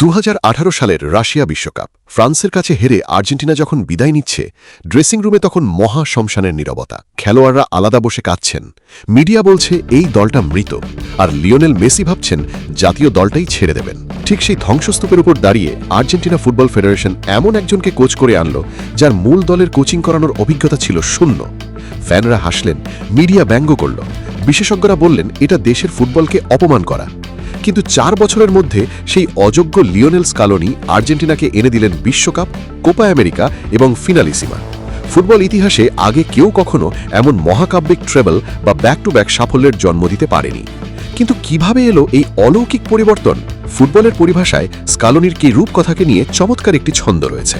2018 সালের রাশিয়া বিশ্বকাপ ফ্রান্সের কাছে হেরে আর্জেন্টিনা যখন বিদায় নিচ্ছে ড্রেসিং রুমে তখন মহা শমশানের নীরবতা। খেলোয়াড়রা আলাদা বসে কাঁদছেন, মিডিয়া বলছে এই দলটা মৃত, আর লিওনেল মেসি ভাবছেন জাতীয় দলটাই ছেড়ে দেবেন। ঠিক সেই ধ্বংসস্তূপের উপর দাঁড়িয়ে আর্জেন্টিনা ফুটবল ফেডারেশন এমন একজনকে কোচ করে আনল যার মূল দলের কোচিং করানোর অভিজ্ঞতা ছিল শূন্য। ফ্যানরা হাসলেন, মিডিয়া ব্যঙ্গ করল, বিশেষজ্ঞরা বললেন এটা দেশের ফুটবলকে অপমান করা। কিন্তু 4 বছরের মধ্যে সেই অযোগ্য লিওনেল স্কালোনি আর্জেন্টিনাকে এনে দিলেন বিশ্বকাপ, কোপা আমেরিকা এবং ফিনালিসিমা। ফুটবল ইতিহাসে আগে কেউ কখনো এমন মহাকাব্যিক ট্রেবল বা ব্যাক টু ব্যাক সাফল্যের জন্ম দিতে পারেনি। কিন্তু কিভাবে এলো এই অলৌকিক পরিবর্তন? ফুটবলের পরিভাষায় স্কালোনির কি রূপকথাকে নিয়ে চমৎকার একটি ছন্দ রয়েছে।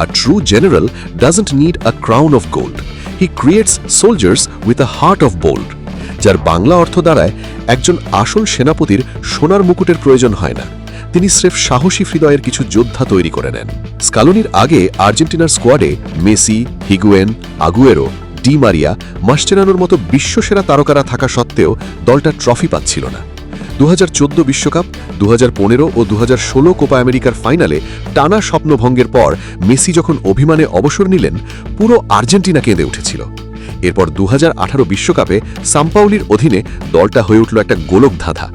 A true general doesn't need a crown of gold. He creates soldiers with a heart of gold. যার বাংলা অর্থ দাঁড়ায়, একজন আসল সেনাপতির সোনার মুকুটের প্রয়োজন হয় না, তিনি স্রেফ সাহসী হৃদয়ের কিছু যোদ্ধা তৈরি করে নেন। স্কালোনির আগে আর্জেন্টিনার স্কোয়াডে Messi, Higuain, Aguero, Di Maria, মাস্টেরানোর মতো বিশ্বসেরা তারকারা থাকা সত্ত্বেও দলটা ট্রফি পাচ্ছিল না। 2014 বিশ্বকাপ, 2015 ও 2016 কোপা আমেরিকার ফাইনালে টানা স্বপ্নভঙ্গের পর মেসি যখন অভিমানে অবসর নিলেন, পুরো আর্জেন্টিনা কেঁদে উঠেছিল। এরপর 2018 বিশ্বকাপে সাম্পাউলির অধীনে দলটা হয়ে উঠল একটা গোলকধাঁধা।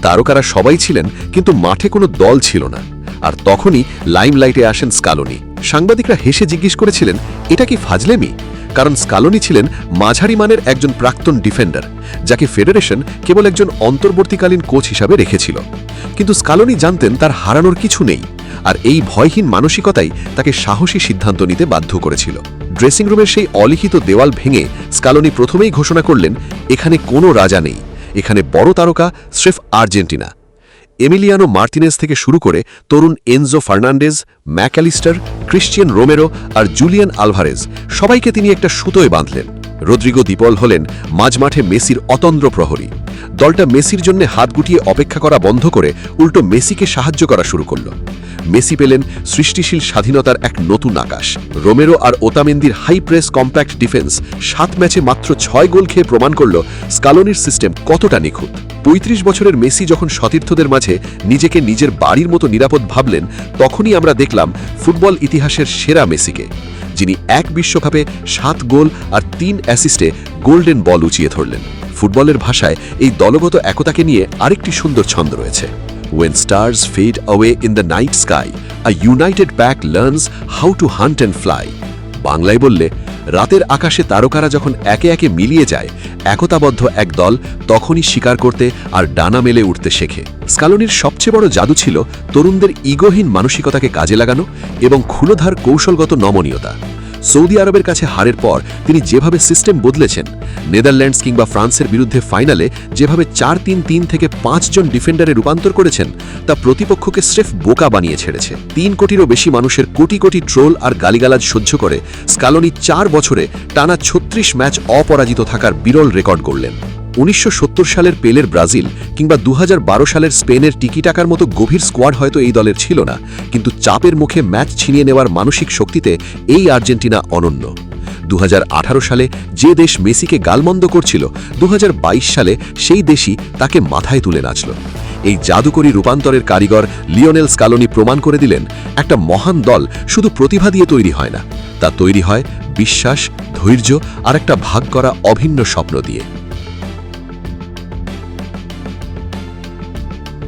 তারকারা সবাই ছিলেন, কিন্তু মাঠে কোনো দল ছিল না। আর তখনই লাইমলাইটে আসেন স্কালোনি। সাংবাদিকরা হেসে জিজ্ঞেস করেছিলেন, এটা কি ফাজলেমি? কারণ স্কালোনি ছিলেন মাঝারি মানের একজন প্রাক্তন ডিফেন্ডার, যাকে ফেডারেশন কেবল একজন অন্তর্বর্তীকালীন কোচ হিসাবে রেখেছিল। কিন্তু স্কালোনি জানতেন তার হারানোর কিছু নেই, আর এই ভয়হীন মানসিকতাই তাকে সাহসী সিদ্ধান্ত নিতে বাধ্য করেছিল। ড্রেসিং রুমের সেই অলিখিত দেওয়াল ভেঙে স্কালোনি প্রথমেই ঘোষণা করলেন, এখানে কোনো রাজা নেই, এখানে বড় তারকা স্রেফ আর্জেন্টিনা। এমিলিয়ানো মার্তিনেজ থেকে শুরু করে তরুণ Enzo Fernandez, McAllister, Cristian Romero আর জুলিয়ান আলভারেজ সবাইকে তিনি একটা সুতোয় বাঁধলেন। রদ্রিগো দিপল হলেন মাঝমাঠে মেসির অতন্দ্র প্রহরী। দলটা মেসির জন্য হাত গুটিয়ে অপেক্ষা করা বন্ধ করে উল্টো মেসিকে সাহায্য করা শুরু করল। মেসি পেলেন সৃষ্টিশীল স্বাধীনতার এক নতুন আকাশ। রোমেরো আর ওতামেন্দির হাই প্রেস কম্প্যাক্ট ডিফেন্স 7 ম্যাচে মাত্র 6 গোল খেয়ে প্রমাণ করল স্কালোনির সিস্টেম কতটা নিখুঁত। 35 বছরের মেসি যখন সতীর্থদের মাঝে নিজেকে নিজের বাড়ির মতো নিরাপদ ভাবলেন, তখনই আমরা দেখলাম ফুটবল ইতিহাসের সেরা মেসিকে, যিনি এক বিশ্বকাপে 7 গোল আর 3 অ্যাসিস্টে গোল্ডেন বল উঁচিয়ে ধরলেন। ফুটবলের ভাষায় এই দলগত একতাকে নিয়ে আরেকটি সুন্দর ছন্দ রয়েছে। When stars fade away in the night sky, a united pack learns how to hunt and fly. বাংলায় বললে, রাতের আকাশে তারকারা যখন একে একে মিলিয়ে যায়, একতাবদ্ধ এক দল তখনই শিকার করতে আর ডানা মেলে উঠতে শেখে। স্কালোনির সবচেয়ে বড় জাদু ছিল তরুণদের ইগোহীন মানসিকতাকে কাজে লাগানো এবং ক্ষুরধার কৌশলগত নমনীয়তা। সৌদি আরবের কাছে হারের পর তিনি যেভাবে সিস্টেম বদলেছেন, নেদারল্যান্ডস কিংবা ফ্রান্সের বিরুদ্ধে ফাইনালে যেভাবে 4-3-3 থেকে 5 জন ডিফেন্ডারে রূপান্তর করেছেন, তা প্রতিপক্ষকে স্রেফ বোকা বানিয়ে ছেড়েছে। 3 কোটিরও বেশি মানুষের কোটি কোটি ট্রোল আর গালিগালাজ সহ্য করে স্কালোনি 4 বছরে টানা 36 ম্যাচ অপরাজিত থাকার বিরল রেকর্ড গড়লেন। 1970 সালের পেলের ব্রাজিল কিংবা 2012 সালের স্পেনের টিকিটাকার মতো গভীর স্কোয়াড হয়তো এই দলের ছিল না, কিন্তু চাপের মুখে ম্যাচ ছিনিয়ে নেওয়ার মানসিক শক্তিতে এই আর্জেন্টিনা অনন্য। 2018 সালে যে দেশ মেসিকে গালমন্দ করছিল, 2022 সালে সেই দেশই তাকে মাথায় তুলে নাচল। এই জাদুকরী রূপান্তরের কারিগর লিওনেল স্কালোনি প্রমাণ করে দিলেন, একটা মহান দল শুধু প্রতিভা দিয়ে তৈরি হয় না, তা তৈরি হয় বিশ্বাস, ধৈর্য আর একটা ভাগ করা অভিন্ন স্বপ্ন দিয়ে।